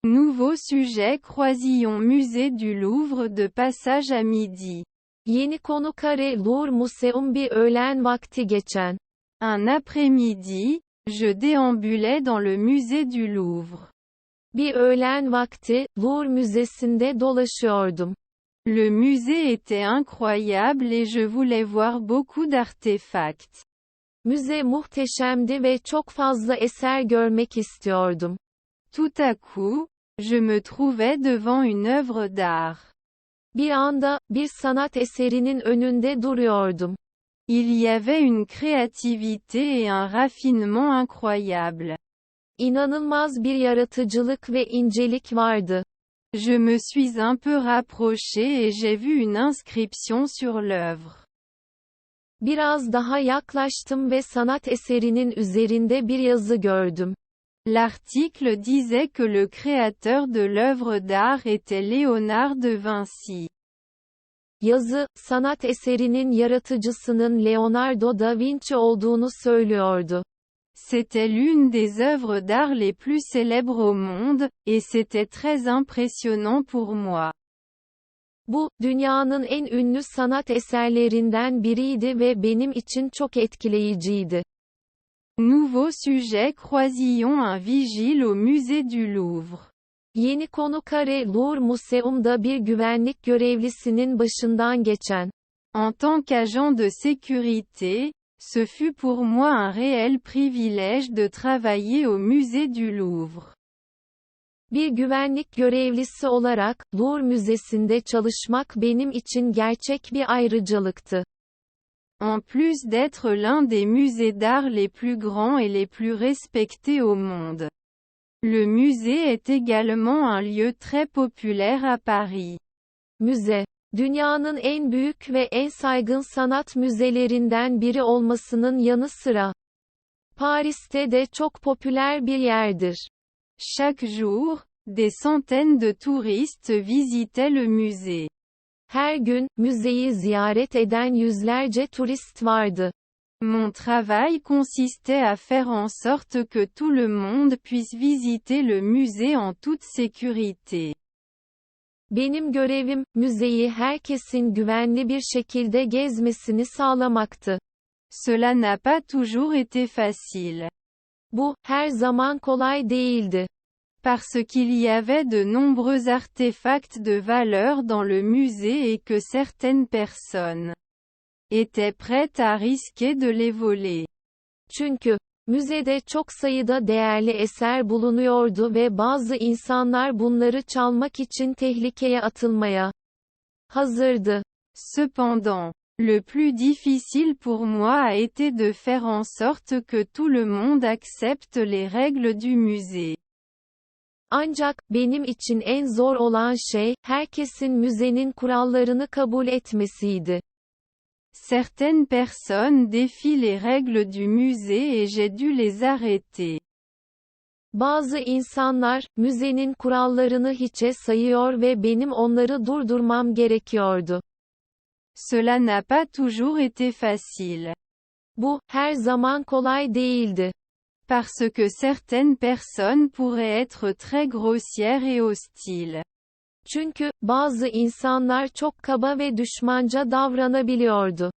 Nouveau sujet croisillon musée du Louvre de passage à midi. Yeni konu kare Louvre Museum bir öğlen vakti geçen. Un après-midi, je déambulais dans le musée du Louvre. Bir öğlen vakti, Louvre Müzesi'nde dolaşıyordum. Le musée était incroyable et je voulais voir beaucoup d'artefacts. Müze muhteşemdi ve çok fazla eser görmek istiyordum. Tout à coup, je me trouvais devant une œuvre d'art. Bir anda, bir sanat eserinin önünde duruyordum. Il y avait une créativité et un raffinement incroyables. İnanılmaz bir yaratıcılık ve incelik vardı. Je me suis un peu rapproché et j'ai vu une inscription sur l'œuvre. Biraz daha yaklaştım ve sanat eserinin üzerinde bir yazı gördüm. L'article disait que le créateur de l'œuvre d'art était Léonard de Vinci. Yazı, sanat eserinin yaratıcısının Leonardo da Vinci olduğunu söylüyordu. C'était l'une des œuvres d'art les plus célèbres au monde, et c'était très impressionnant pour moi. Bu, dünyanın en ünlü sanat eserlerinden biriydi ve benim için çok etkileyiciydi. Nouveau sujet croisillon un vigile au musée du Louvre. Yeni konu kare Louvre Museum'da bir güvenlik görevlisinin başından geçen. En tant qu'agent de sécurité, ce fut pour moi un réel privilège de travailler au musée du Louvre. Bir güvenlik görevlisi olarak, Louvre Müzesi'nde çalışmak benim için gerçek bir ayrıcalıktı. En plus d'être l'un des musées d'art les plus grands et les plus respectés au monde. Le musée est également un lieu très populaire à Paris. Müze, dünyanın en büyük ve en saygın sanat müzelerinden biri olmasının yanı sıra, Paris'te de çok popüler bir yerdir. Chaque jour, des centaines de touristes visitaient le musée. Her gün, müzeyi ziyaret eden yüzlerce turist vardı. Mon travail consistait à faire en sorte que tout le monde puisse visiter le musée en toute sécurité. Benim görevim, müzeyi herkesin güvenli bir şekilde gezmesini sağlamaktı. Cela n'a pas toujours été facile. Bu, her zaman kolay değildi. Parce qu'il y avait de nombreux artefacts de valeur dans le musée et que certaines personnes étaient prêtes à risquer de les voler. Çünkü, müzede çok sayıda değerli eser bulunuyordu ve bazı insanlar bunları çalmak için tehlikeye atılmaya hazırdı. Cependant, le plus difficile pour moi a été de faire en sorte que tout le monde accepte les règles du musée. Ancak, benim için en zor olan şey, herkesin müzenin kurallarını kabul etmesiydi. Certaines personnes défient les règles du musée et j'ai dû les arrêter. Bazı insanlar, müzenin kurallarını hiçe sayıyor ve benim onları durdurmam gerekiyordu. Cela n'a pas toujours été facile. Bu, her zaman kolay değildi. Parce que certaines personnes pourraient être très grossières et hostiles. Çünkü, bazı insanlar çok kaba ve düşmanca davranabiliyordu.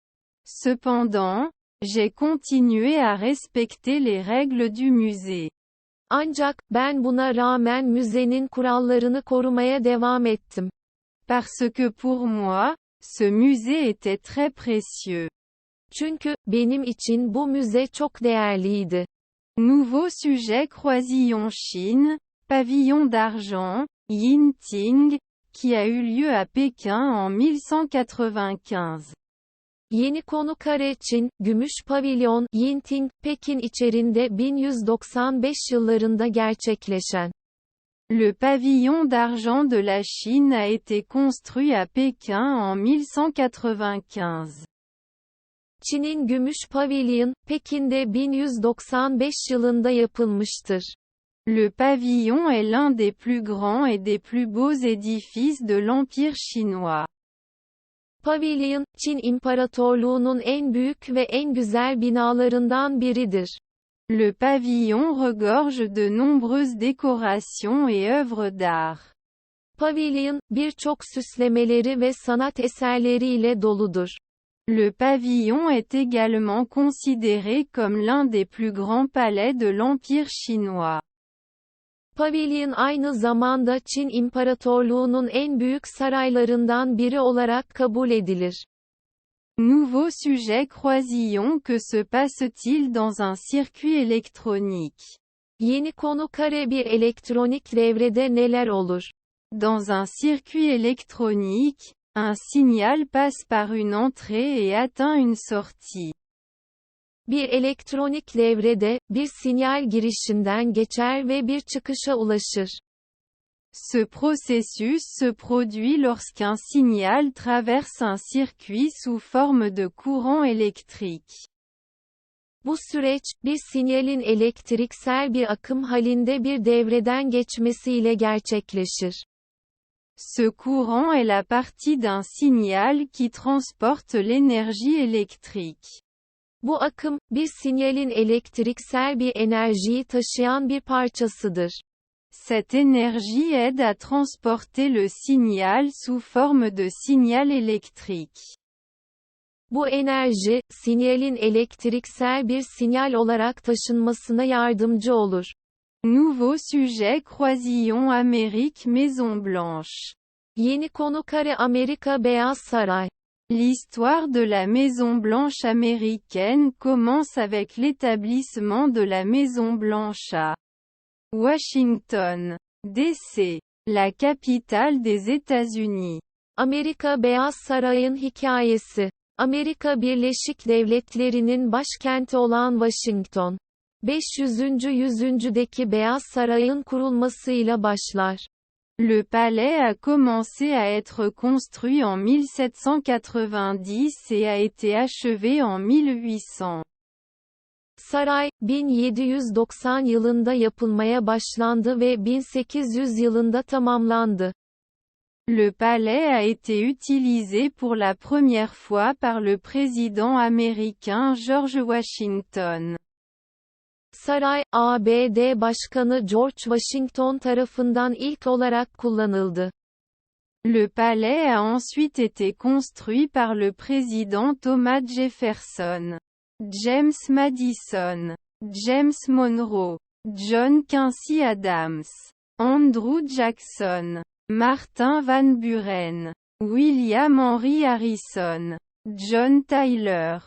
Cependant, j'ai continué à respecter les règles du musée. Ancak, ben buna rağmen müzenin kurallarını korumaya devam ettim. Parce que pour moi, ce musée était très précieux. Çünkü, benim için bu müze çok değerliydi. Nouveau sujet croisillon Chine, pavillon d'argent, Yinting, qui a eu lieu à Pékin en 1195. Yeni konu kare Çin, gümüş pavilyon, Yinting, Pekin içerinde 1195 yıllarında gerçekleşen. Le pavillon d'argent de la Chine a été construit à Pékin en 1195. Çin'in gümüş pavilyon, Pekin'de 1195 yılında yapılmıştır. Le pavillon est l'un des plus grands et des plus beaux édifices de l'Empire chinois. Pavilyon, Çin İmparatorluğu'nun en büyük ve en güzel binalarından biridir. Le pavillon regorge de nombreuses décorations et œuvres d'art. Pavilion, birçok süslemeleri ve sanat eserleriyle doludur. Le pavillon est également considéré comme l'un des plus grands palais de l'Empire chinois. Pavilion aynı zamanda Çin İmparatorluğu'nun en büyük saraylarından biri olarak kabul edilir. Nouveau sujet croisillon. Que se passe-t-il dans un circuit électronique? Yeni konu kare bir elektronik devrede neler olur? Dans un circuit électronique, un signal passe par une entrée et atteint une sortie. Bir elektronik devrede, bir sinyal girişinden geçer ve bir çıkışa ulaşır. Ce processus se produit lorsqu'un signal traverse un circuit sous forme de courant électrique. Bu süreç, bir sinyalin elektriksel bir akım halinde bir devreden geçmesiyle gerçekleşir. Ce courant est la partie d'un signal qui transporte l'énergie électrique. Bu akım, bir sinyalin elektriksel bir enerjiyi taşıyan bir parçasıdır. Cette énergie aide à transporter le signal sous forme de signal électrique. Bu enerji, sinyalin elektriksel bir sinyal olarak taşınmasına yardımcı olur. Nouveau sujet croisillon Amérique Maison Blanche. Yeni konu kare Amerika Beyaz Saray. L'histoire de la Maison Blanche américaine commence avec l'établissement de la Maison Blanche à Washington, D.C., la capitale des États-Unis. Amerika Beyaz Saray'ın hikayesi. Amerika Birleşik Devletleri'nin başkenti olan Washington, 500. yüzyıldaki Beyaz Saray'ın kurulmasıyla başlar. Le palais a commencé à être construit en 1790 et a été achevé en 1800. Saray, 1790 yılında yapılmaya başlandı ve 1800 yılında tamamlandı. Le palais a été utilisé pour la première fois par le président américain George Washington. Saray, ABD Başkanı George Washington tarafından ilk olarak kullanıldı. Le palais a ensuite été construit par le président Thomas Jefferson, James Madison, James Monroe, John Quincy Adams, Andrew Jackson, Martin Van Buren, William Henry Harrison, John Tyler,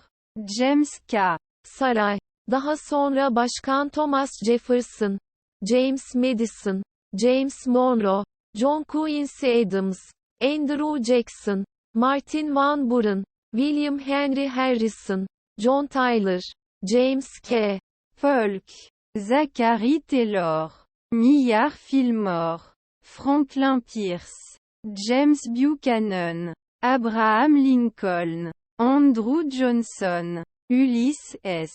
James K. Saray. Daha sonra Başkan Thomas Jefferson, James Madison, James Monroe, John Quincy Adams, Andrew Jackson, Martin Van Buren, William Henry Harrison, John Tyler, James K. Polk, Zachary Taylor, Millard Fillmore, Franklin Pierce, James Buchanan, Abraham Lincoln, Andrew Johnson, Ulysses S.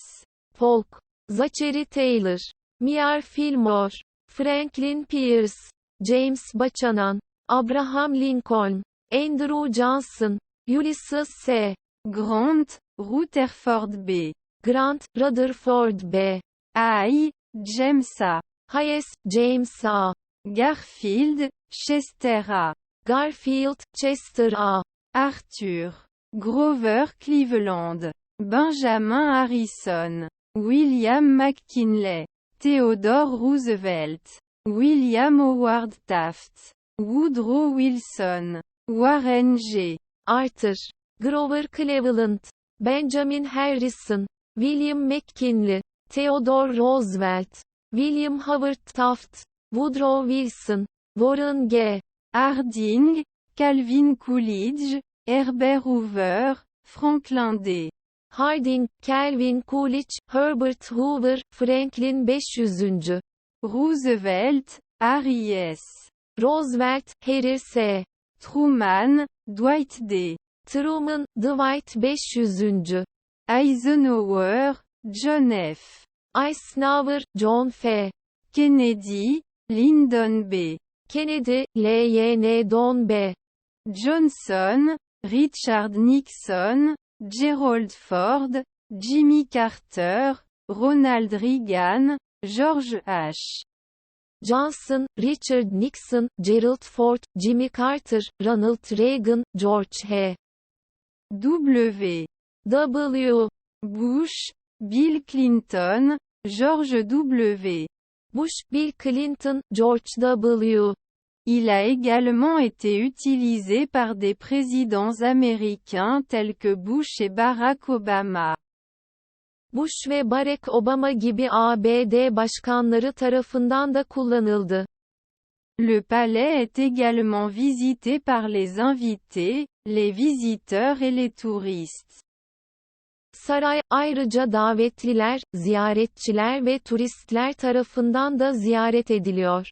Polk, Zachary Taylor, Millard Fillmore, Franklin Pierce, James Buchanan, Abraham Lincoln, Andrew Johnson, Ulysses S. Grant, Rutherford B. Grant, Rutherford B. Hayes, James A. Hayes, James A. Garfield, Chester A. Garfield, Chester A. Arthur, Grover Cleveland, Benjamin Harrison, William McKinley, Theodore Roosevelt, William Howard Taft, Woodrow Wilson, Warren G. Arthur, Grover Cleveland, Benjamin Harrison, William McKinley, Theodore Roosevelt, William Howard Taft, Woodrow Wilson, Warren G. Harding, Calvin Coolidge, Herbert Hoover, Franklin D. Harding, Calvin Coolidge, Herbert Hoover, Franklin 500. Roosevelt, Harry S. Roosevelt, Harry S. Truman, Dwight D. Truman, Dwight 500. Eisenhower, John F. Eisenhower, John F. Kennedy, Lyndon B. Kennedy, Lyndon B. Johnson, Richard Nixon, Gerald Ford, Jimmy Carter, Ronald Reagan, George H. Johnson, Richard Nixon, Gerald Ford, Jimmy Carter, Ronald Reagan, George H. W. W. Bush, Bill Clinton, George W. Bush, Bill Clinton, George W. Il a également été utilisé par des présidents américains tels que Bush et Barack Obama. Bush ve Barack Obama gibi ABD başkanları tarafından da kullanıldı. Le palais est également visité par les invités, les visiteurs et les touristes. Saray, ayrıca davetliler, ziyaretçiler ve turistler tarafından da ziyaret ediliyor.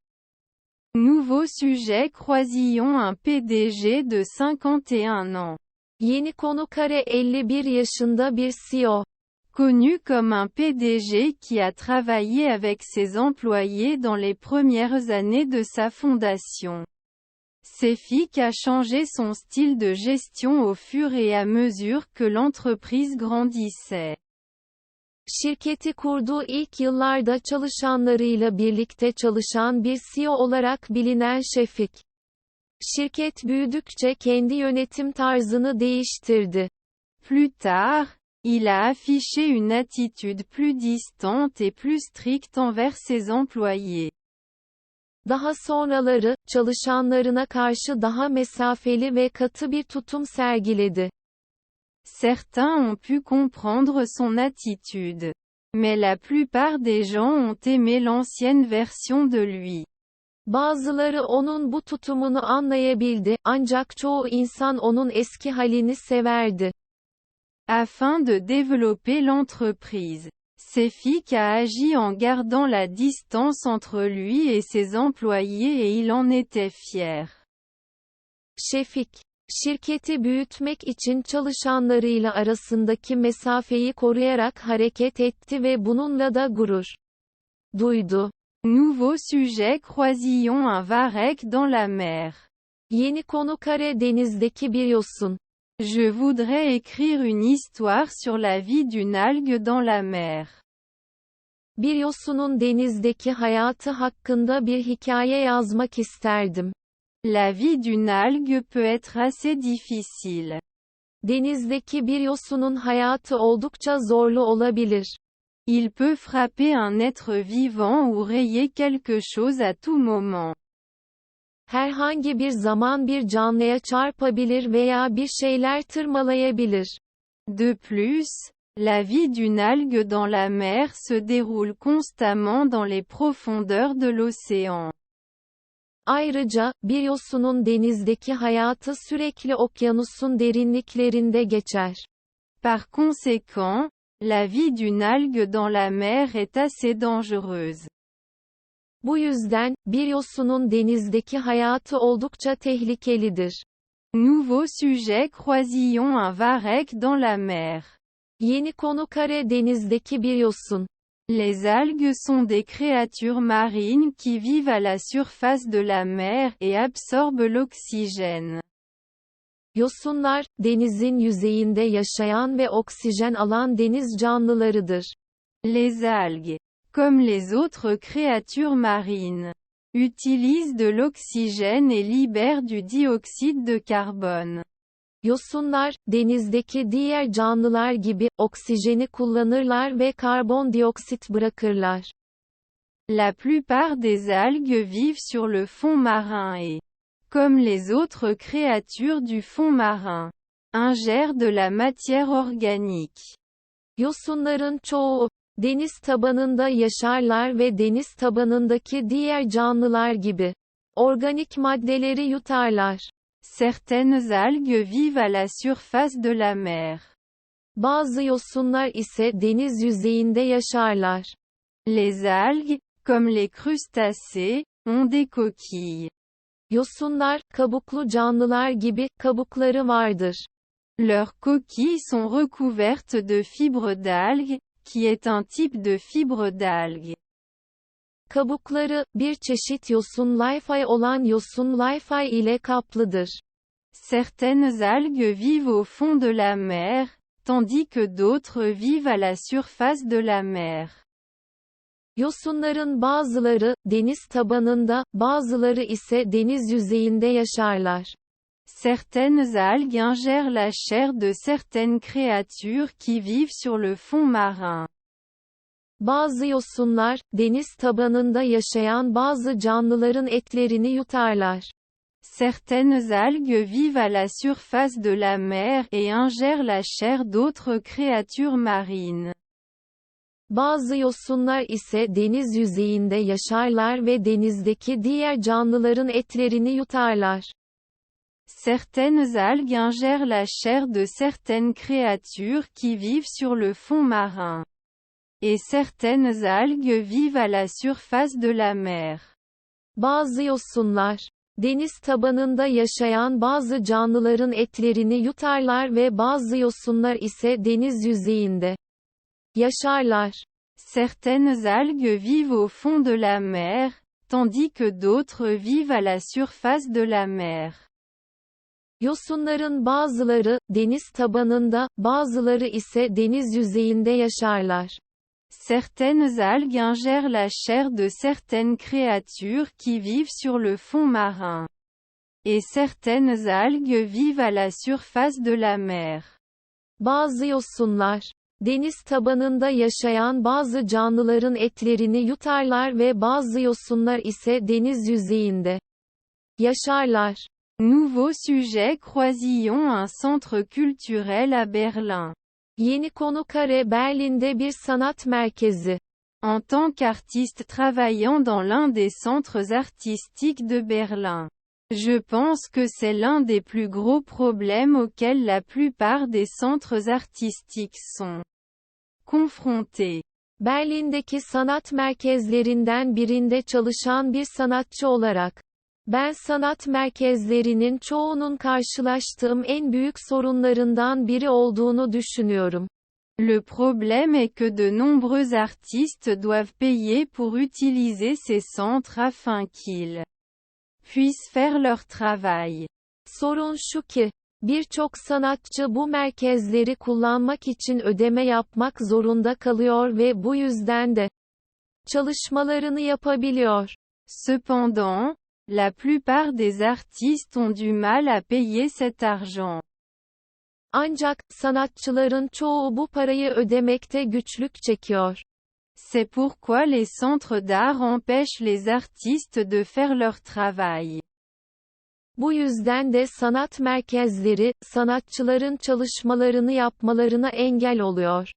Nouveau sujet: Croisillon, un PDG de 51 ans. Yeni konu: 51 yaşında bir CEO. Connu comme un PDG qui a travaillé avec ses employés dans les premières années de sa fondation. Cefic a changé son style de gestion au fur et à mesure que l'entreprise grandissait. Şirketi kurduğu ilk yıllarda çalışanlarıyla birlikte çalışan bir CEO olarak bilinen Cefic, şirket büyüdükçe kendi yönetim tarzını değiştirdi. Plus tard, il a affiché une attitude plus distante et plus stricte envers ses employés. Daha sonraları, çalışanlarına karşı daha mesafeli ve katı bir tutum sergiledi. Certains ont pu comprendre son attitude. Mais la plupart des gens ont aimé l'ancienne version de lui. Bazıları onun bu tutumunu anlayabildi, ancak çoğu insan onun eski halini severdi. Afin de développer l'entreprise, Cefic a agi en gardant la distance entre lui et ses employés et il en était fier. Cefic, şirketi büyütmek için çalışanlarıyla arasındaki mesafeyi koruyarak hareket etti ve bununla da gurur duydu. Nouveau sujet: Croisillon, un varech dans la mer. Yeni konu: Karadeniz'deki bir yosun. Je voudrais écrire une histoire sur la vie d'une algue dans la mer. Bir yosunun denizdeki hayatı hakkında bir hikaye yazmak isterdim. La vie d'une algue peut être assez difficile. Denizdeki bir yosunun hayatı oldukça zorlu olabilir. Il peut frapper un être vivant ou rayer quelque chose à tout moment. Herhangi bir zaman bir canlıya çarpabilir veya bir şeyler tırmalayabilir. De plus, la vie d'une algue dans la mer se déroule constamment dans les profondeurs de l'océan. Ayrıca, bir yosunun denizdeki hayatı sürekli okyanusun derinliklerinde geçer. Par conséquent, la vie d'une algue dans la mer est assez dangereuse. Bu yüzden, bir yosunun denizdeki hayatı oldukça tehlikelidir. Nouveau sujet: Croisillon, un varech dans la mer. Yeni konu: Karadeniz'deki bir yosun. Les algues sont des créatures marines qui vivent à la surface de la mer et absorbent l'oxygène. Yosunlar, denizin yüzeyinde yaşayan ve oksijen alan deniz canlılarıdır. Les algues, comme les autres créatures marines, utilisent de l'oxygène et libèrent du dioxyde de carbone. Yosunlar, denizdeki diğer canlılar gibi, oksijeni kullanırlar ve karbondioksit bırakırlar. La plupart des algues vivent sur le fond marin et, comme les autres créatures du fond marin, ingèrent de la matière organique. Yosunların çoğu, deniz tabanında yaşarlar ve deniz tabanındaki diğer canlılar gibi, organik maddeleri yutarlar. Certaines algues vivent à la surface de la mer. Bazı yosunlar ise deniz yüzeyinde yaşarlar. Les algues, comme les crustacés, ont des coquilles. Yosunlar, kabuklu canlılar gibi, kabukları vardır. Leurs coquilles sont recouvertes de fibres d'algues, qui est un type de fibre d'algue. Kabukları, bir çeşit yosun layfay olan yosun layfay ile kaplıdır. Certaines algues vivent au fond de la mer, tandis que d'autres vivent à la surface de la mer. Yosunların bazıları, deniz tabanında, bazıları ise deniz yüzeyinde yaşarlar. Certaines algues ingèrent la chair de certaines créatures qui vivent sur le fond marin. Bazı yosunlar, deniz tabanında yaşayan bazı canlıların etlerini yutarlar. Certaines algues vivent à la surface de la mer et ingèrent la chair d'autres créatures marines. Bazı yosunlar ise deniz yüzeyinde yaşarlar ve denizdeki diğer canlıların etlerini yutarlar. Certaines algues ingèrent la chair de certaines créatures qui vivent sur le fond marin. Et certaines algues vivent à la surface de la mer. Bazı yosunlar, deniz tabanında yaşayan bazı canlıların etlerini yutarlar ve bazı yosunlar ise deniz yüzeyinde yaşarlar. Certaines algues vivent au fond de la mer, tandis que d'autres vivent à la surface de la mer. Yosunların bazıları, deniz tabanında, bazıları ise deniz yüzeyinde yaşarlar. Certaines algues ingèrent la chair de certaines créatures qui vivent sur le fond marin. Et certaines algues vivent à la surface de la mer. Bazı yosunlar, deniz tabanında yaşayan bazı canlıların etlerini yutarlar ve bazı yosunlar ise deniz yüzeyinde yaşarlar. Nouveau sujet. Croisillon, un centre culturel à Berlin. Yeni konu kare Berlin'de bir sanat merkezi. En tant qu'artiste travaillant dans l'un des centres artistiques de Berlin, je pense que c'est l'un des plus gros problèmes auxquels la plupart des centres artistiques sont confrontés. Berlin'deki sanat merkezlerinden birinde çalışan bir sanatçı olarak, ben sanat merkezlerinin çoğunun karşılaştığım en büyük sorunlarından biri olduğunu düşünüyorum. Le problème est que de nombreux artistes doivent payer pour utiliser ces centres afin qu'ils puissent faire leur travail. Sorun şu ki, birçok sanatçı bu merkezleri kullanmak için ödeme yapmak zorunda kalıyor ve bu yüzden de çalışmalarını yapabiliyor. Cependant, la plupart des artistes ont du mal à payer cet argent. Ancak, sanatçıların çoğu bu parayı ödemekte güçlük çekiyor. C'est pourquoi les centres d'art empêchent les artistes de faire leur travail. Bu yüzden de sanat merkezleri, sanatçıların çalışmalarını yapmalarına engel oluyor.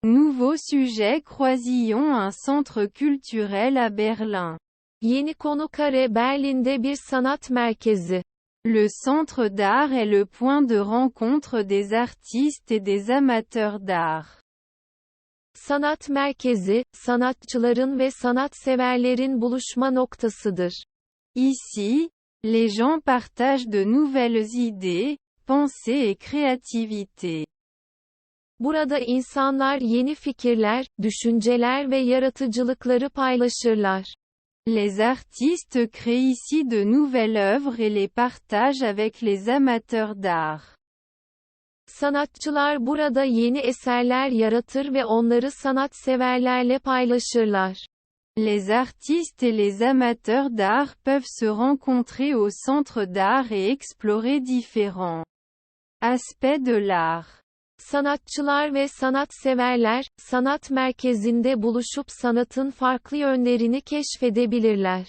Nouveau sujet. Croisillon, un centre culturel à Berlin. Yeni konu kare Berlin'de bir sanat merkezi. Le centre d'art est le point de rencontre des artistes et des amateurs d'art. Sanat merkezi, sanatçıların ve sanatseverlerin buluşma noktasıdır. Ici, les gens partagent de nouvelles idées, pensées et créativité. Burada insanlar yeni fikirler, düşünceler ve yaratıcılıkları paylaşırlar. Les artistes créent ici de nouvelles œuvres et les partagent avec les amateurs d'art. Sanatçılar burada yeni eserler yaratır ve onları sanatseverlerle paylaşırlar. Les artistes et les amateurs d'art peuvent se rencontrer au centre d'art et explorer différents aspects de l'art. Sanatçılar ve sanatseverler, sanat merkezinde buluşup sanatın farklı yönlerini keşfedebilirler.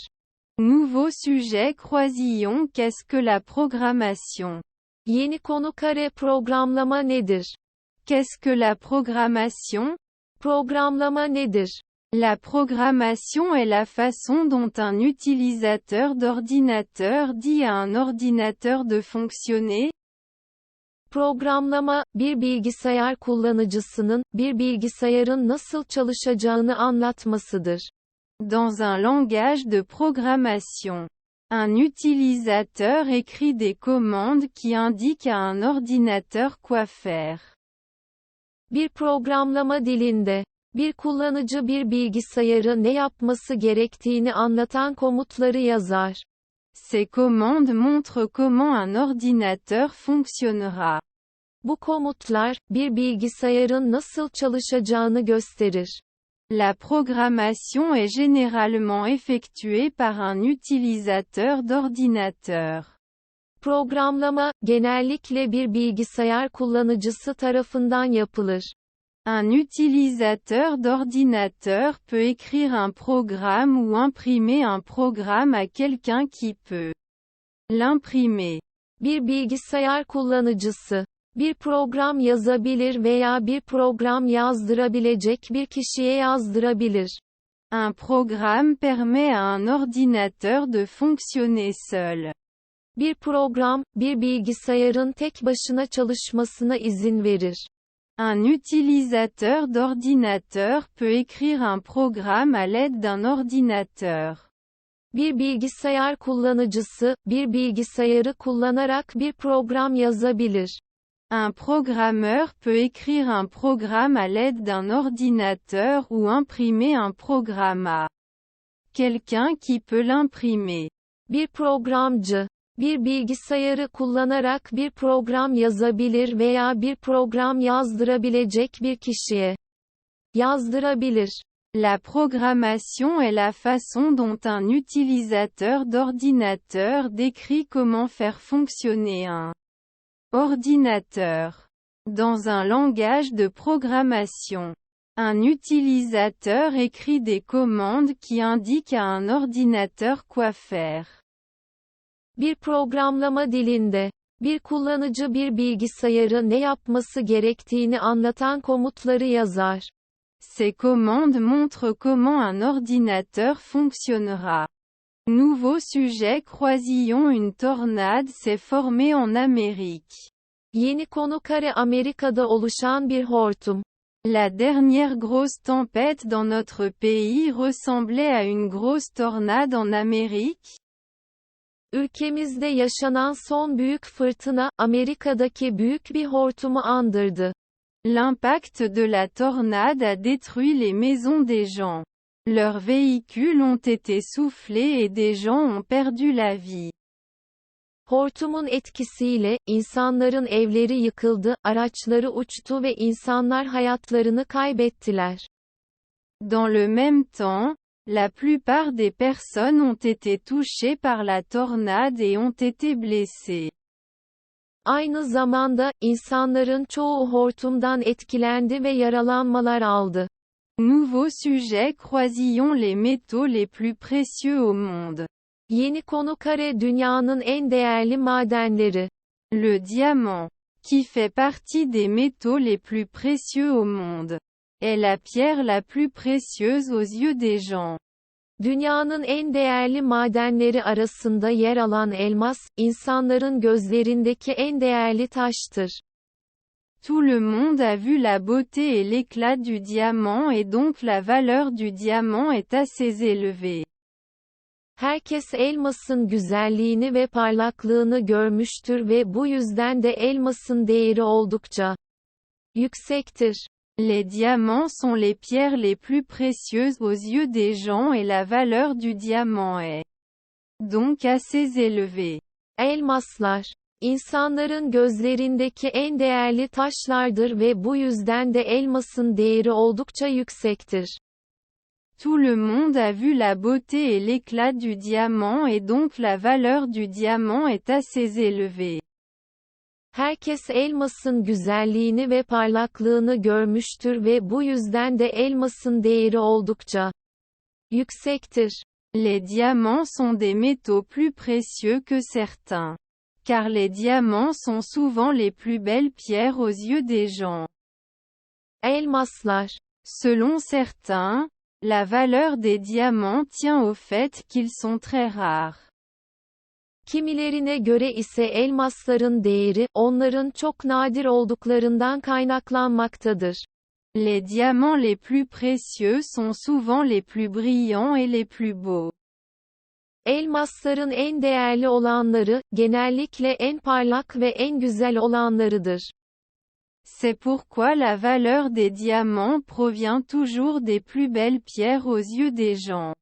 Nouveau sujet. Croisillon. Qu'est-ce que la programmation? Yeni konu kare programlama nedir? Qu'est-ce que la programmation? Programlama nedir? La programmation est la façon dont un utilisateur d'ordinateur dit à un ordinateur de fonctionner. Programlama, bir bilgisayar kullanıcısının, bir bilgisayarın nasıl çalışacağını anlatmasıdır. Dans un langage de programmation, un utilisateur écrit des commandes qui indiquent à un ordinateur quoi faire. Bir programlama dilinde, bir kullanıcı bir bilgisayarı ne yapması gerektiğini anlatan komutları yazar. Ces commandes montrent comment un ordinateur fonctionnera. Bu komutlar, bir bilgisayarın nasıl çalışacağını gösterir. La programmation est généralement effectuée par un utilisateur d'ordinateur. Programlama, genellikle bir bilgisayar kullanıcısı tarafından yapılır. Un utilisateur d'ordinateur peut écrire un programme ou imprimer un programme à quelqu'un qui peut l'imprimer. Bir bilgisayar kullanıcısı, bir program yazabilir veya bir program yazdırabilecek bir kişiye yazdırabilir. Un programme permet à un ordinateur de fonctionner seul. Bir program, bir bilgisayarın tek başına çalışmasına izin verir. Un utilisateur d'ordinateur peut écrire un programme à l'aide d'un ordinateur. Bir bilgisayar kullanıcısı, bir bilgisayarı kullanarak bir program yazabilir. Un programmeur peut écrire un programme à l'aide d'un ordinateur ou imprimer un programme à quelqu'un qui peut l'imprimer. Bir programcı, bir bilgisayarı kullanarak bir program yazabilir veya bir program yazdırabilecek bir kişiye yazdırabilir. La programmation est la façon dont un utilisateur d'ordinateur décrit comment faire fonctionner un ordinateur. Dans un langage de programmation, un utilisateur écrit des commandes qui indiquent à un ordinateur quoi faire. Bir programlama dilinde, bir kullanıcı bir bilgisayarı ne yapması gerektiğini anlatan komutları yazar. Ces commandes montrent comment un ordinateur fonctionnera. Nouveau sujet. Croisillon. Une tornade s'est formée en Amérique. Yeni konu kare Amerika'da oluşan bir hortum. La dernière grosse tempête dans notre pays ressemblait à une grosse tornade en Amérique. Ülkemizde yaşanan son büyük fırtına, Amerika'daki büyük bir hortumu andırdı. L'impact de la tornade a détruit les maisons des gens. Leurs véhicules ont été soufflés et des gens ont perdu la vie. Hortumun etkisiyle, insanların evleri yıkıldı, araçları uçtu ve insanlar hayatlarını kaybettiler. Dans le même temps, la plupart des personnes ont été touchées par la tornade et ont été blessées. Aynı zamanda, insanların çoğu hortumdan etkilendi ve yaralanmalar aldı. Nouveau sujet. Croisillon. Les métaux les plus précieux au monde. Yeni konu kare dünyanın en değerli madenleri. Le diamant, qui fait partie des métaux les plus précieux au monde, est la pierre la plus précieuse aux yeux des gens. Dünyanın en değerli madenleri arasında yer alan elmas, insanların gözlerindeki en değerli taştır. Tout le monde a vu la beauté et l'éclat du diamant et donc la valeur du diamant est assez élevée. Herkes elmasın güzelliğini ve parlaklığını görmüştür ve bu yüzden de elmasın değeri oldukça yüksektir. Les diamants sont les pierres les plus précieuses aux yeux des gens et la valeur du diamant est donc assez élevée. Elmaslar, insanların gözlerindeki en değerli taşlardır ve bu yüzden de elmasın değeri oldukça yüksektir. Tout le monde a vu la beauté et l'éclat du diamant et donc la valeur du diamant est assez élevée. Herkes elmasın güzelliğini ve parlaklığını görmüştür ve bu yüzden de elmasın değeri oldukça yüksektir. Les diamants sont des métaux plus précieux que certains. Car les diamants sont souvent les plus belles pierres aux yeux des gens. Elmaslar, selon certains, la valeur des diamants tient au fait qu'ils sont très rares. Kimilerine göre ise elmasların değeri, onların çok nadir olduklarından kaynaklanmaktadır. Les diamants les plus précieux sont souvent les plus brillants et les plus beaux. Elmasların en değerli olanları, genellikle en parlak ve en güzel olanlarıdır. C'est pourquoi la valeur des diamants provient toujours des plus belles pierres aux yeux des gens.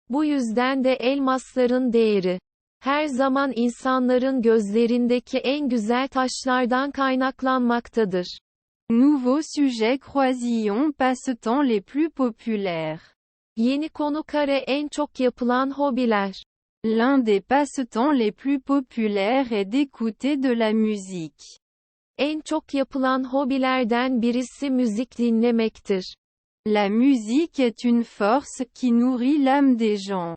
Bu yüzden de elmasların değeri her zaman insanların gözlerindeki en güzel taşlardan kaynaklanmaktadır. Nouveau sujet croisillon passe-temps les plus populaires. Yeni konu kare en çok yapılan hobiler. L'un des passe-temps les plus populaires est d'écouter de la musique. En çok yapılan hobilerden birisi müzik dinlemektir. La musique est une force qui nourrit l'âme des gens.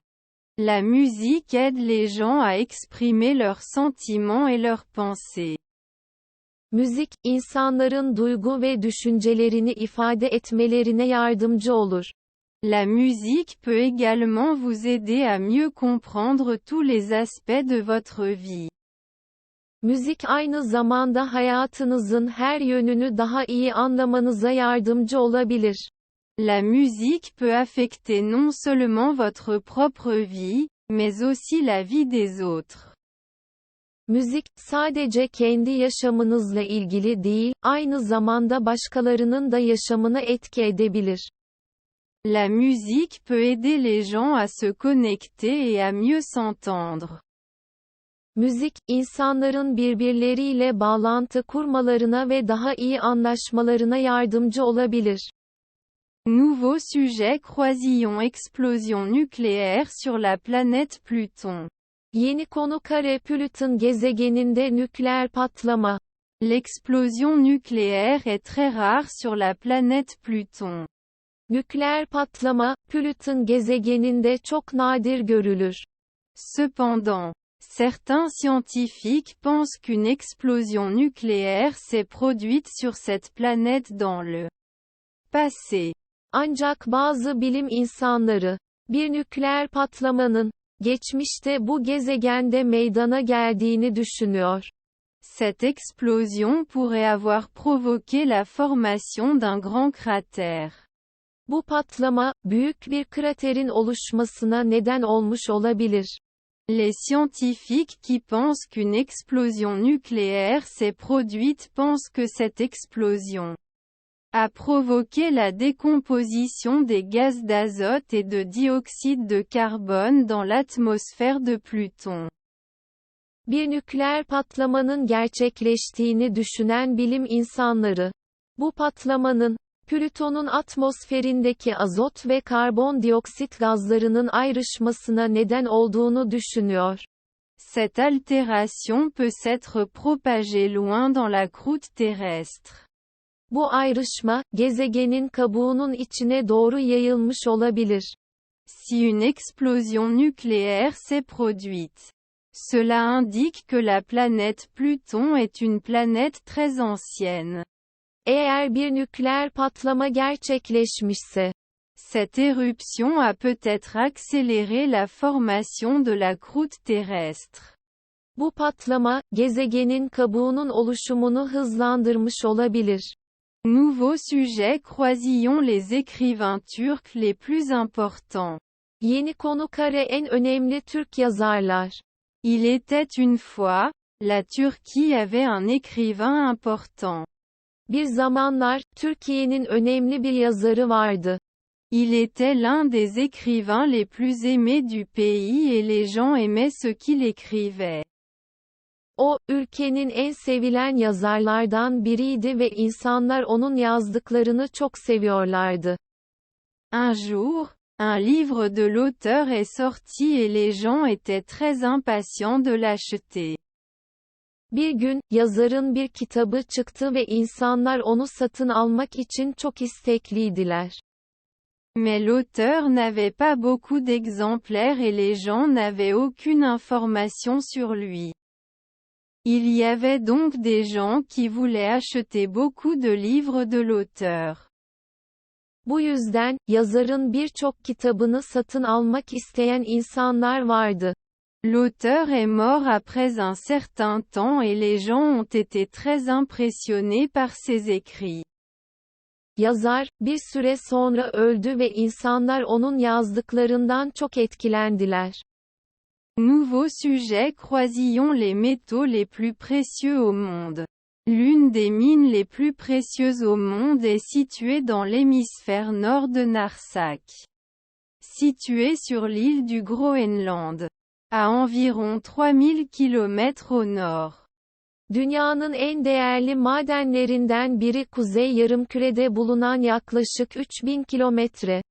La musique aide les gens à exprimer leurs sentiments et leurs pensées. Müzik, insanların duygu ve düşüncelerini ifade etmelerine yardımcı olur. La musique peut également vous aider à mieux comprendre tous les aspects de votre vie. Müzik aynı zamanda hayatınızın her yönünü daha iyi anlamanıza yardımcı olabilir. La musique peut affecter non seulement votre propre vie, mais aussi la vie des autres. Müzik, sadece kendi yaşamınızla ilgili değil, aynı zamanda başkalarının da yaşamına etki edebilir. La musique peut aider les gens à se connecter et à mieux s'entendre. Müzik, insanların birbirleriyle bağlantı kurmalarına ve daha iyi anlaşmalarına yardımcı olabilir. Nouveau sujet croisillon explosion nucléaire sur la planète Pluton. Yeni konu kare Plüton gezegeninde nükleer patlama. L'explosion nucléaire est très rare sur la planète Pluton. Nükleer patlama, Plüton gezegeninde çok nadir görülür. Cependant, certains scientifiques pensent qu'une explosion nucléaire s'est produite sur cette planète dans le passé. Ancak bazı bilim insanları, bir nükleer patlamanın, geçmişte bu gezegende meydana geldiğini düşünüyor. Cette explosion pourrait avoir provoqué la formation d'un grand cratère. Bu patlama, büyük bir kraterin oluşmasına neden olmuş olabilir. Les scientifiques qui pensent qu'une explosion nucléaire s'est produite pensent que cette explosion a provoqué la décomposition des gaz d'azote et de dioxyde de carbone dans l'atmosphère de Pluton. Bir nükleer patlamanın gerçekleştiğini düşünen bilim insanları, bu patlamanın, Plüton'un atmosferindeki azot ve karbondioksit gazlarının ayrışmasına neden olduğunu düşünüyor. Cette altération peut s'être propagée loin dans la croûte terrestre. Bu ayrışma, gezegenin kabuğunun içine doğru yayılmış olabilir. Si une explosion nucléaire s'est produite, cela indique que la planète Pluton est une planète très ancienne. Eğer bir nükleer patlama gerçekleşmişse, cette éruption a peut-être accéléré la formation de la croûte terrestre. Bu patlama, gezegenin kabuğunun oluşumunu hızlandırmış olabilir. Nouveau sujet croisillon les écrivains turcs les plus importants. Yeni konu kare en önemli Türk yazarlar. Il était une fois, la Turquie avait un écrivain important. Bir zamanlar, Türkiye'nin önemli bir yazarı vardı. Il était l'un des écrivains les plus aimés du pays et les gens aimaient ce qu'il écrivait. O, ülkenin en sevilen yazarlardan biriydi ve insanlar onun yazdıklarını çok seviyorlardı. Un jour, un livre de l'auteur est sorti et les gens étaient très impatients de l'acheter. Bir gün, yazarın bir kitabı çıktı ve insanlar onu satın almak için çok istekliydiler. Mais l'auteur n'avait pas beaucoup d'exemplaires et les gens n'avaient aucune information sur lui. Il y avait donc des gens qui voulaient acheter beaucoup de livres de l'auteur. Bu yüzden, yazarın birçok kitabını satın almak isteyen insanlar vardı. L'auteur est mort après un certain temps et les gens ont été très impressionnés par ses écrits. Yazar, bir süre sonra öldü ve insanlar onun yazdıklarından çok etkilendiler. Nouveau sujet croisillon les métaux les plus précieux au monde. L'une des mines les plus précieuses au monde est située dans l'hémisphère nord de Narsak. Située sur l'île du Groenland. à environ 3000 km au nord. Dünyanın en değerli madenlerinden biri kuzey yarımkürede bulunan yaklaşık 3000 kilometre.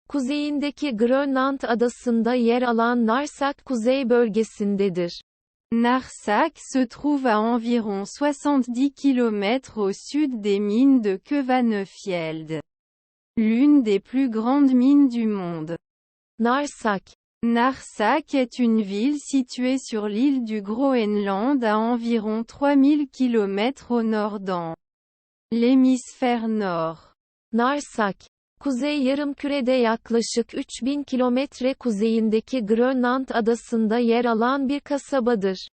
Kuzeyindeki Grönland adasında yer alan Narsak kuzey bölgesindedir. Narsak se trouve à environ 70 km au sud des mines de Kvanefjeld. L'une des plus grandes mines du monde. Narsak. Narsak est une ville située sur l'île du Groenland à environ 3000 km au nord dans l'hémisphère nord. Narsak, kuzey yarımkürede yaklaşık 3000 kilometre kuzeyindeki Grönland adasında yer alan bir kasabadır.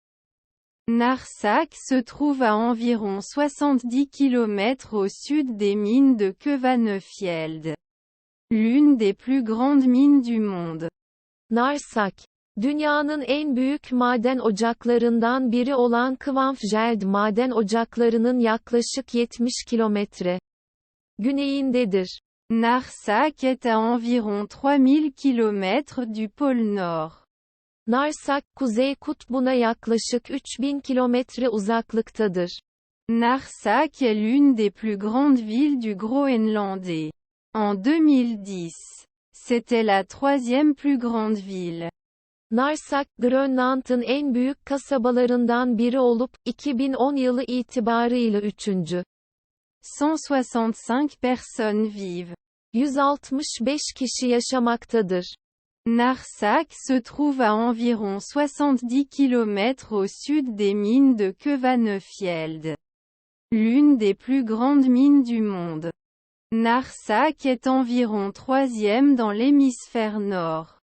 Narsak se trouve à environ 70 km au sud des mines de Kvanefjeld. L'une des plus grandes mines du monde. Narsak, dünyanın en büyük maden ocaklarından biri olan Kvanefjeld maden ocaklarının yaklaşık 70 kilometre güneyindedir. Narsak est à environ 3000 km du pôle Nord. Narsak, Kuzey Kutbu'na yaklaşık 3000 kilometre uzaklıktadır. Narsak est l'une des plus grandes villes du Groenlandais. En 2010, c'était la troisième plus grande ville. Narsak, Grönland'ın en büyük kasabalarından biri olup, 2010 yılı itibarıyla 3. 165 personnes vivent. 165 kişi yaşamaktadır. Narsak se trouve à environ 70 km au sud des mines de Kvanefjeld. L'une des plus grandes mines du monde. Narsak est environ troisième dans l'hémisphère nord.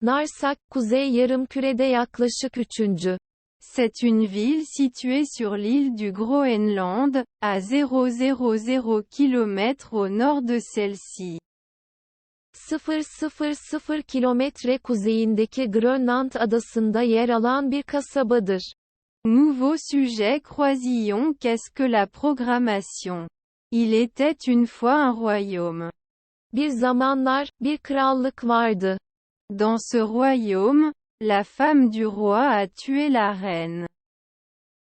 Narsak, kuzey yarımkürede yaklaşık 3. C'est une ville située sur l'île du Groenland, à 000 km au nord de celle-ci. 000 kilometre kuzeyindeki Grönland adasında yer alan bir kasabadır. Nouveau sujet Croisillon. Qu'est-ce que la programmation? Il était une fois un royaume. Bir zamanlar, bir krallık vardı. Dans ce royaume, la femme du roi a tué la reine.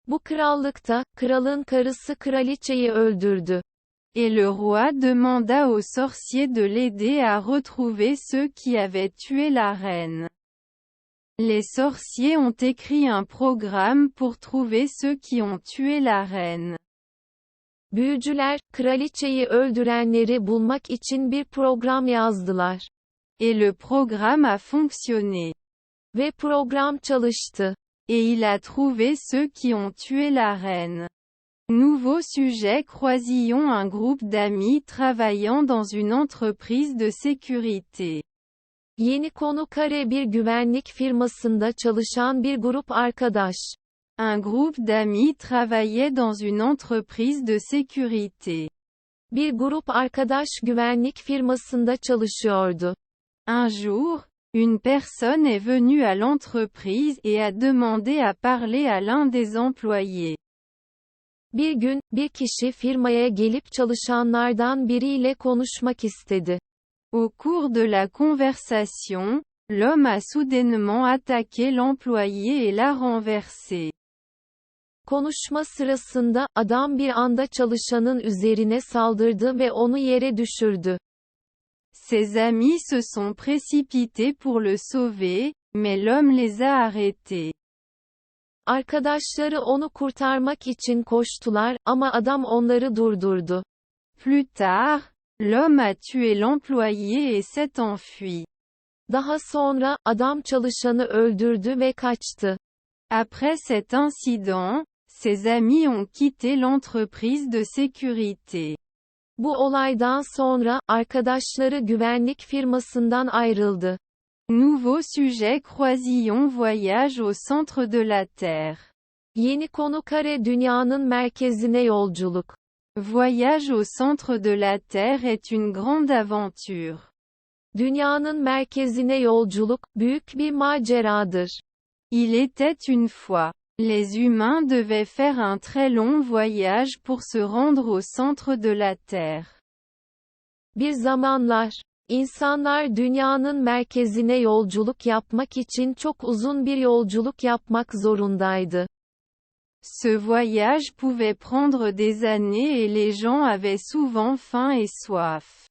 Bu krallıkta, kralın karısı kraliçeyi öldürdü. Et le roi demanda aux sorciers de l'aider à retrouver ceux qui avaient tué la reine. Les sorciers ont écrit un programme pour trouver ceux qui ont tué la reine. Büyücüler, kraliçeyi öldürenleri bulmak için bir program yazdılar. Et le programme a fonctionné. Ve program çalıştı. Et il a trouvé ceux qui ont tué la reine. Nouveau sujet Croisillon. Un groupe d'amis travaillant dans une entreprise de sécurité. Yeni konu bir güvenlik firmasında çalışan bir grup arkadaş. Un groupe d'amis travaillait dans une entreprise de sécurité. Bir grup arkadaş güvenlik firmasında çalışıyordu. Un jour, une personne est venue à l'entreprise et a demandé à parler à l'un des employés. Bir gün, bir kişi firmaya gelip çalışanlardan biriyle konuşmak istedi. Au cours de la conversation, l'homme a soudainement attaqué l'employé et l'a renversé. Konuşma sırasında, adam bir anda çalışanın üzerine saldırdı ve onu yere düşürdü. Ses amis se sont précipités pour le sauver, mais l'homme les a arrêtés. Arkadaşları onu kurtarmak için koştular, ama adam onları durdurdu. Plus tard, l'homme a tué l'employé et s'est enfui. Daha sonra, adam çalışanı öldürdü ve kaçtı. Après cet incident, ses amis ont quitté l'entreprise de sécurité. Bu olaydan sonra, arkadaşları güvenlik firmasından ayrıldı. Nouveau sujet Croisillon. Voyage au centre de la Terre. Yeni konu dünyanın merkezine yolculuk. Voyage au centre de la Terre est une grande aventure. Dünyanın merkezine yolculuk, büyük bir maceradır. Il était une fois. Les humains devaient faire un très long voyage pour se rendre au centre de la Terre. Bir zamanlar, İnsanlar dünyanın merkezine yolculuk yapmak için çok uzun bir yolculuk yapmak zorundaydı. Ce voyage pouvait prendre des années et les gens avaient souvent faim et soif.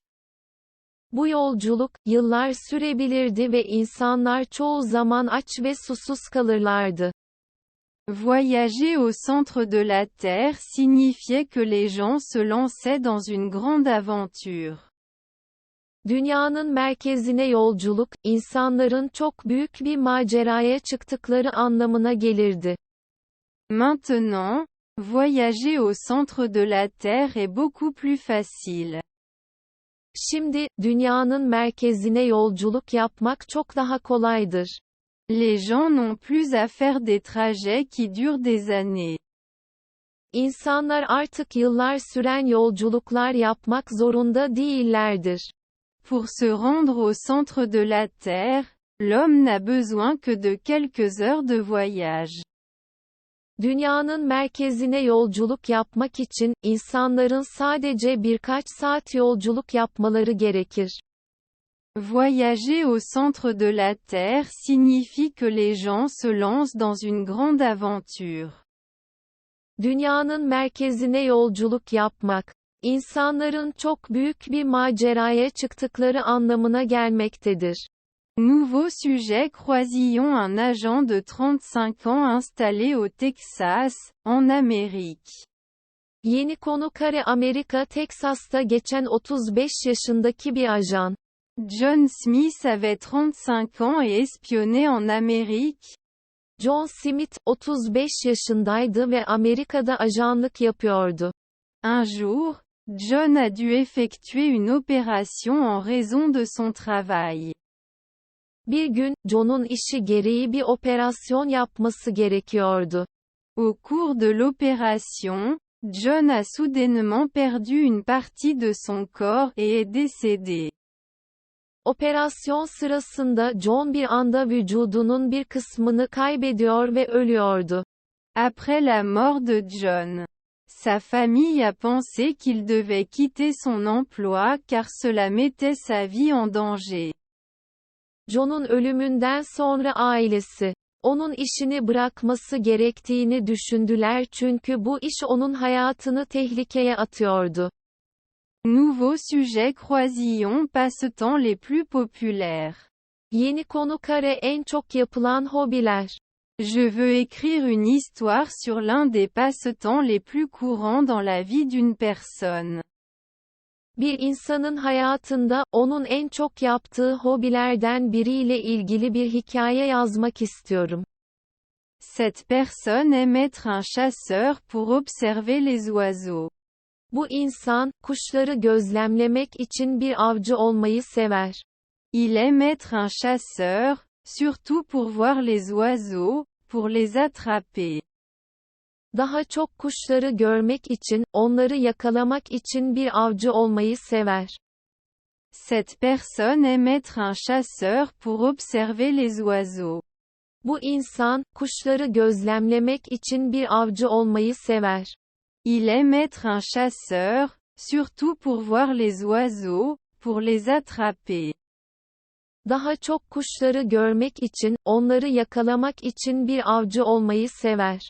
Bu yolculuk, yıllar sürebilirdi ve insanlar çoğu zaman aç ve susuz kalırlardı. Voyager au centre de la Terre signifiait que les gens se lançaient dans une grande aventure. Dünyanın merkezine yolculuk, insanların çok büyük bir maceraya çıktıkları anlamına gelirdi. Maintenant, voyager au centre de la Terre est beaucoup plus facile. Şimdi, dünyanın merkezine yolculuk yapmak çok daha kolaydır. Les gens n'ont plus à faire des trajets qui durent des années. İnsanlar artık yıllar süren yolculuklar yapmak zorunda değillerdir. Pour se rendre au centre de la Terre, l'homme n'a besoin que de quelques heures de voyage. Dünyanın merkezine yolculuk yapmak için, insanların sadece birkaç saat yolculuk yapmaları gerekir. Voyager au centre de la Terre signifie que les gens se lancent dans une grande aventure. Dünyanın merkezine yolculuk yapmak, insanların çok büyük bir maceraya çıktıkları anlamına gelmektedir. Nouveau sujet. Croisillon, un agent de 35 ans installé au Texas, en Amérique. Yeni konu Amerika Teksas'ta geçen 35 yaşındaki bir ajan. John Smith avait 35 ans et espionnait en Amérique. John Smith, 35 yaşındaydı ve Amerika'da ajanlık yapıyordu. Un jour, John a dû effectuer une opération en raison de son travail. Bir gün, John'un işi gereği bir operasyon yapması gerekiyordu. Au cours de l'opération, John a soudainement perdu une partie de son corps et est décédé. Operasyon sırasında John bir anda vücudunun bir kısmını kaybediyor ve ölüyordu. Après la mort de John, sa famille a pensé qu'il devait quitter son emploi car cela mettait sa vie en danger. John'un ölümünden sonra ailesi, onun işini bırakması gerektiğini düşündüler çünkü bu iş onun hayatını tehlikeye atıyordu. Nouveau sujet. Croisillon, passe-temps les plus populaires. Yeni konu en çok yapılan hobiler. Je veux écrire une histoire sur l'un des passe-temps les plus courants dans la vie d'une personne. Bir insanın hayatında, onun en çok yaptığı hobilerden biriyle ilgili bir hikaye yazmak istiyorum. Cette personne aime être un chasseur pour observer les oiseaux. Bu insan, kuşları gözlemlemek için bir avcı olmayı sever. Il aime être un chasseur, surtout pour voir les oiseaux, pour les attraper. Daha çok kuşları görmek için, onları yakalamak için bir avcı olmayı sever. Cette personne aime être un chasseur pour observer les oiseaux. Bu insan, kuşları gözlemlemek için bir avcı olmayı sever. Il aime être un chasseur, surtout pour voir les oiseaux, pour les attraper. Daha çok kuşları görmek için, onları yakalamak için bir avcı olmayı sever.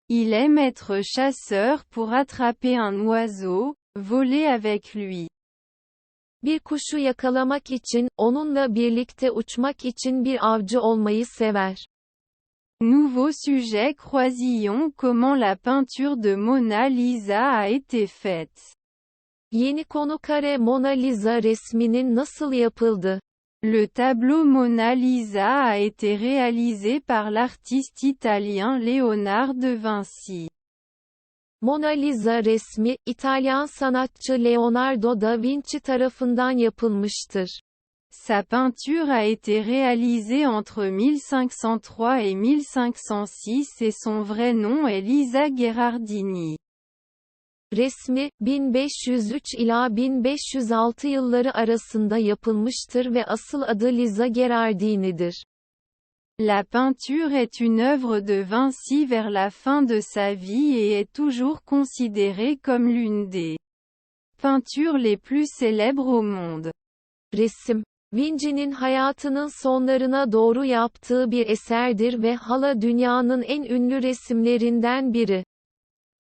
Il aime être chasseur pour attraper un oiseau, voler avec lui. Bir kuşu yakalamak için, onunla birlikte uçmak için bir avcı olmayı sever. Nouveau sujet. Croisillon, comment la peinture de Mona Lisa a été faite. Yeni konu Mona Lisa resminin nasıl yapıldı? Le tableau Mona Lisa a été réalisé par l'artiste italien Léonard de Vinci. Mona Lisa resmi, İtalyan sanatçı Leonardo da Vinci tarafından yapılmıştır. Sa peinture a été réalisée entre 1503 et 1506 et son vrai nom est Lisa Gherardini. Resmi, 1503 ila 1506 yılları arasında yapılmıştır ve asıl adı Lisa Gherardini'dir. La peinture est une œuvre de Vinci vers la fin de sa vie et est toujours considérée comme l'une des peintures les plus célèbres au monde. Resim, Vinci'nin hayatının sonlarına doğru yaptığı bir eserdir ve hala dünyanın en ünlü resimlerinden biri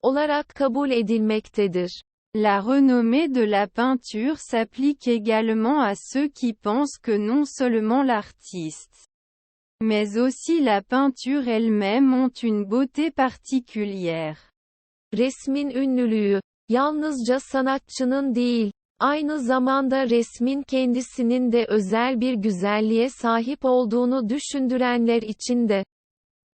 olarak kabul edilmektedir. La renommée de la peinture s'applique également à ceux qui pensent que non seulement l'artiste, mais aussi la peinture elle-même ont une beauté particulière. Resmin ünlülüğü, yalnızca sanatçının değil, aynı zamanda resmin kendisinin de özel bir güzelliğe sahip olduğunu düşündürenler için de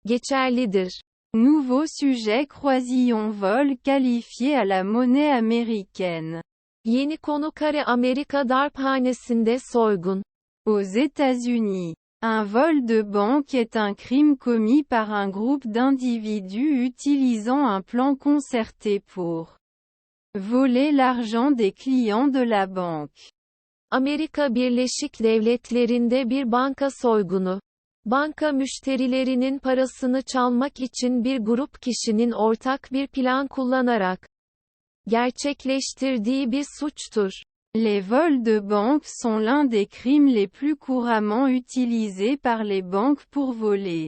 geçerlidir. Nouveau sujet croisillon vol qualifié à la monnaie américaine. Yeni konu kare Amerika darphanesinde soygun. Aux États-Unis, un vol de banque est un crime commis par un groupe d'individus utilisant un plan concerté pour voler l'argent des clients de la banque. Amerika Birleşik Devletleri'nde bir banka soygunu. Banka müşterilerinin parasını çalmak için bir grup kişinin ortak bir plan kullanarak gerçekleştirdiği bir suçtur. Les vols de banque sont l'un des crimes les plus couramment utilisés par les banques pour voler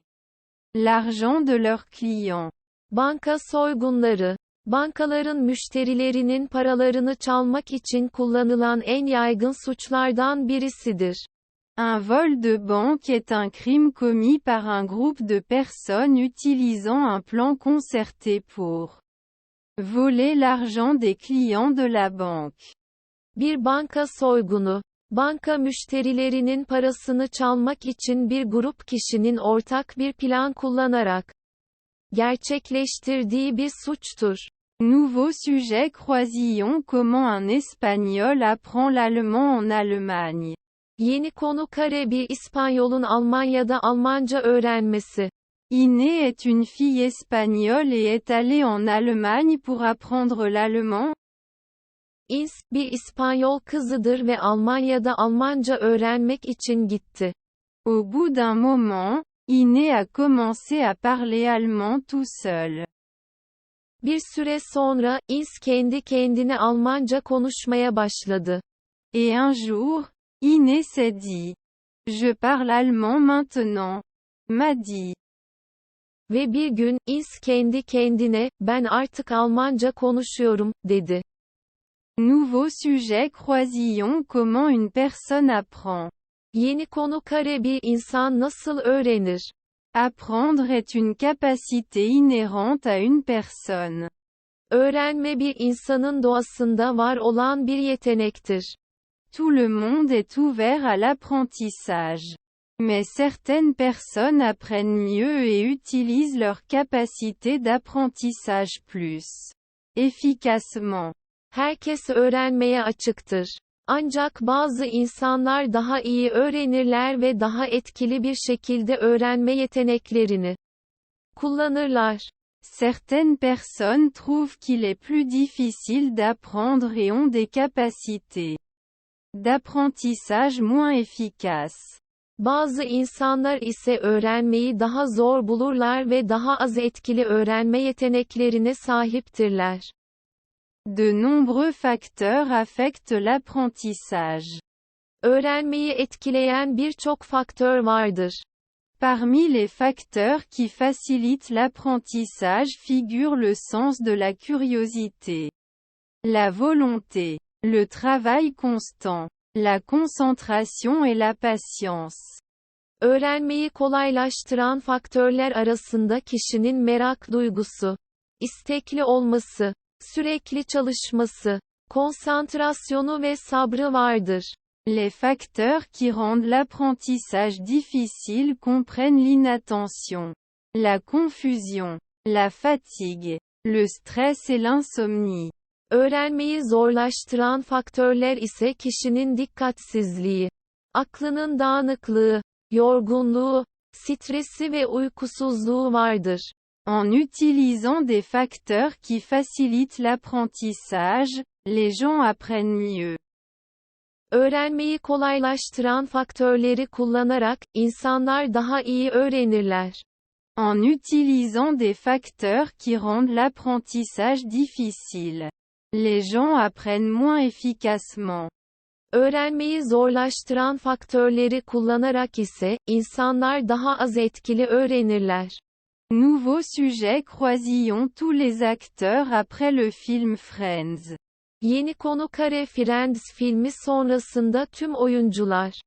l'argent de leurs clients. Banka soygunları, bankaların müşterilerinin paralarını çalmak için kullanılan en yaygın suçlardan birisidir. Un vol de banque est un crime commis par un groupe de personnes utilisant un plan concerté pour voler l'argent des clients de la banque. Bir banka soygunu, banka müşterilerinin parasını çalmak için bir grup kişinin ortak bir plan kullanarak gerçekleştirdiği bir suçtur. Nouveau sujet croisillon comment un Espagnol apprend l'allemand en Allemagne. Yeni konu kare bir İspanyol'un Almanya'da Almanca öğrenmesi. Inés est une fille espagnole et est allée en Allemagne pour apprendre l'allemand. Ins, bir İspanyol kızıdır ve Almanya'da Almanca öğrenmek için gitti. Au bout d'un moment, Inés a commencé à parler allemand tout seul. Bir süre sonra, Ins kendi kendine Almanca konuşmaya başladı. Et un jour, Inés s'est dit: Je parle allemand maintenant. M'a dit. Ve bir gün, Ins kendi kendine, ben artık Almanca konuşuyorum, dedi. Nouveau sujet croisillon comment une personne apprend. Yeni konu kare bir insan nasıl öğrenir? Apprendre est une capacité inhérente à une personne. Öğrenme bir insanın doğasında var olan bir yetenektir. Tout le monde est ouvert à l'apprentissage. Mais certaines personnes apprennent mieux et utilisent leur capacité d'apprentissage plus efficacement. Herkes öğrenmeye açıktır. Ancak bazı insanlar daha iyi öğrenirler ve daha etkili bir şekilde öğrenme yeteneklerini kullanırlar. Certaines personnes trouvent qu'il est plus difficile d'apprendre et ont des capacités d'apprentissage moins efficaces. Bazı insanlar ise öğrenmeyi daha zor bulurlar ve daha az etkili öğrenme yeteneklerine sahiptirler. De nombreux facteurs affectent l'apprentissage. Öğrenmeyi etkileyen birçok faktör vardır. Parmi les facteurs qui facilitent l'apprentissage figure le sens de la curiosité, la volonté, le travail constant, la concentration et la patience. Öğrenmeyi kolaylaştıran faktörler arasında kişinin merak duygusu, istekli olması, sürekli çalışması, konsantrasyonu ve sabrı vardır. Les facteurs qui rendent l'apprentissage difficile comprennent l'inattention, la confusion, la fatigue, le stress et l'insomnie. Öğrenmeyi zorlaştıran faktörler ise kişinin dikkatsizliği, aklının dağınıklığı, yorgunluğu, stresi ve uykusuzluğu vardır. En utilisant des facteurs qui facilitent l'apprentissage, les gens apprennent mieux. Öğrenmeyi kolaylaştıran faktörleri kullanarak, insanlar daha iyi öğrenirler. En utilisant des facteurs qui rendent l'apprentissage difficile, les gens apprennent moins efficacement. Öğrenmeyi zorlaştıran faktörleri kullanarak ise, insanlar daha az etkili öğrenirler. Nouveau sujet. Croisillons tous les acteurs après le film Friends. Yeni konu Friends filmi sonrasında tüm oyuncular.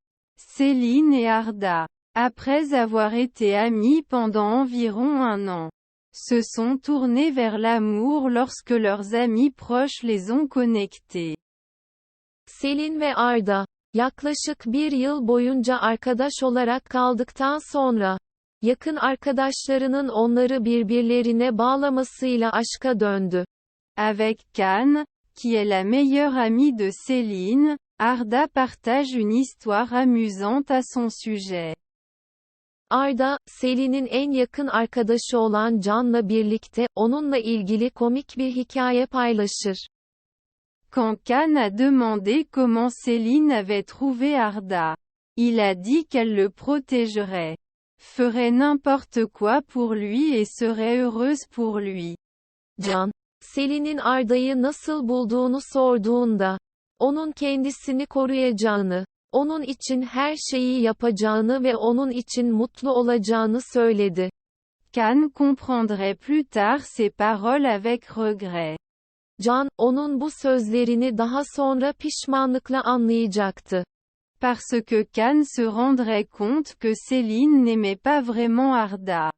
Céline et Arda. Après avoir été amis pendant environ un an, se sont tournés vers l'amour lorsque leurs amis proches les ont connectés. Selin ve Arda, yaklaşık bir yıl boyunca arkadaş olarak kaldıktan sonra, yakın arkadaşlarının onları birbirlerine bağlamasıyla aşka döndü. Avec Can, qui est la meilleure amie de Céline, Arda partage une histoire amusante à son sujet. Arda, Selin'in en yakın arkadaşı olan Can'la birlikte, onunla ilgili komik bir hikaye paylaşır. Quand Can a demandé comment Céline avait trouvé Arda, il a dit qu'elle le protégerait, ferait n'importe quoi pour lui et serait heureuse pour lui. Can, Selin'in Arda'yı nasıl bulduğunu sorduğunda, onun kendisini koruyacağını, onun için her şeyi yapacağını ve onun için mutlu olacağını söyledi. Can comprendrait plus tard ces paroles avec regret. Can, onun bu sözlerini daha sonra pişmanlıkla anlayacaktı. Parce que Can se rendrait compte que Céline n'aimait pas vraiment Arda.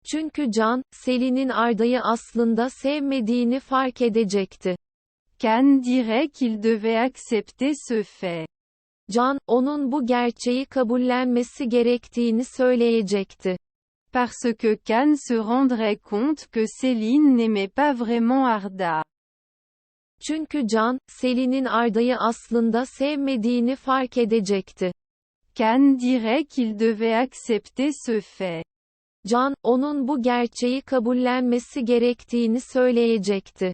Çünkü Can, Selin'in Arda'yı aslında sevmediğini fark edecekti. Can dirait qu'il devait accepter ce fait. Can, onun bu gerçeği kabullenmesi gerektiğini söyleyecekti. Parce que Can se rendrait compte que Céline n'aimait pas vraiment Arda. Çünkü Can, Selin'in Arda'yı aslında sevmediğini fark edecekti. Can dirait qu'il devait accepter ce fait. Can, onun bu gerçeği kabullenmesi gerektiğini söyleyecekti.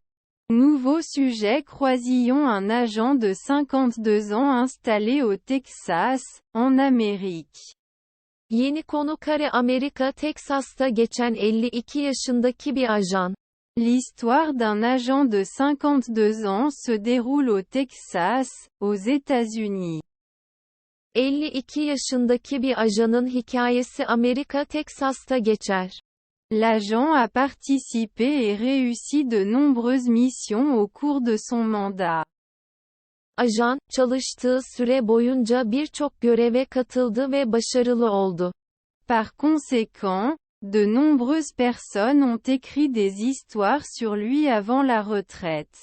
Nouveau sujet. Croisillons un agent de 52 ans installé au Texas, en Amérique. Yeni konu Amerika Teksas'ta geçen 52 yaşındaki bir ajan. L'histoire d'un agent de 52 ans se déroule au Texas, aux États-Unis. 52 yaşındaki bir ajanın hikayesi Amerika Teksas'ta geçer. L'agent a participé et réussi de nombreuses missions au cours de son mandat. Ajan, çalıştığı süre boyunca birçok göreve katıldı ve başarılı oldu. Par conséquent, de nombreuses personnes ont écrit des histoires sur lui avant la retraite.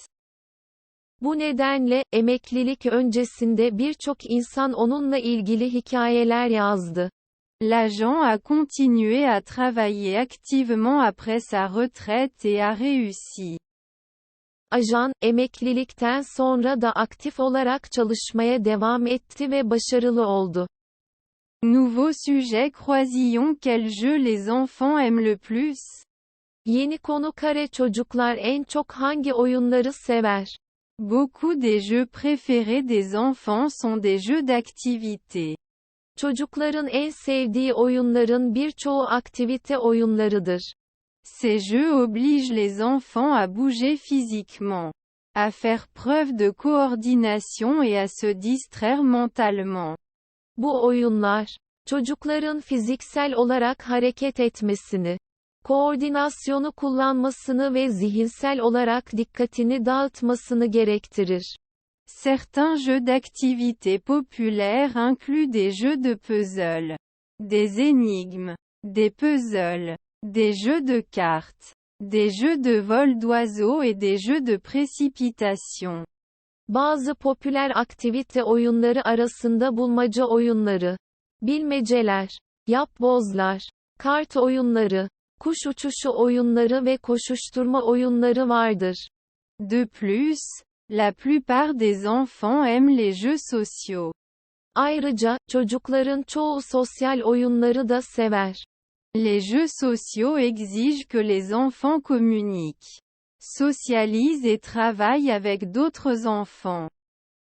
Bu nedenle, emeklilik öncesinde birçok insan onunla ilgili hikayeler yazdı. L'agent a continué à travailler activement après sa retraite et a réussi. Ajan, emeklilikten sonra da aktif olarak çalışmaya devam etti ve başarılı oldu. Nouveau sujet. Croisillons. Quel jeu les enfants aiment le plus? Yeni konu çocuklar en çok hangi oyunları sever? Beaucoup des jeux préférés des enfants sont des jeux d'activité. Çocukların en sevdiği oyunların birçoğu aktivite oyunlarıdır. Ces jeux obligent les enfants à bouger physiquement, à faire preuve de coordination et à se distraire mentalement. Bu oyunlar, çocukların fiziksel olarak hareket etmesini, koordinasyonu kullanmasını ve zihinsel olarak dikkatini dağıtmasını gerektirir. Certains jeux d'activité populaires incluent des jeux de puzzle, des énigmes, des puzzles, des jeux de cartes, des jeux de vol d'oiseaux et des jeux de précipitation. Bazı popüler aktivite oyunları arasında bulmaca oyunları, bilmeceler, yapbozlar, kart oyunları, kuş uçuşu oyunları ve koşuşturma oyunları vardır. De plus, la plupart des enfants aiment les jeux sociaux. Ayrıca, çocukların çoğu sosyal oyunları da sever. Les jeux sociaux exigent que les enfants communiquent, socialisent et travaillent avec d'autres enfants.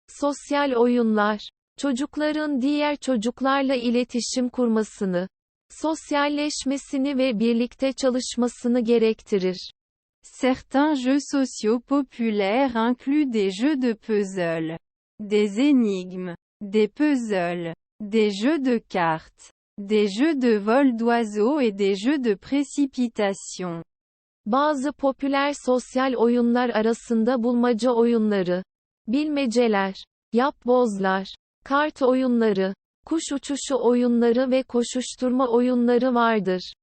Sosyal oyunlar, çocukların diğer çocuklarla iletişim kurmasını, sosyalleşmesini ve birlikte çalışmasını gerektirir. Certains jeux sociaux populaires incluent des jeux de puzzle, des énigmes, des puzzles, des jeux de cartes, des jeux de vol d'oiseaux et des jeux de précipitation. Bazı popüler sosyal oyunlar arasında bulmaca oyunları, bilmeceler, yapbozlar, kart oyunları, kuş uçuşu oyunları ve koşuşturma oyunları vardır.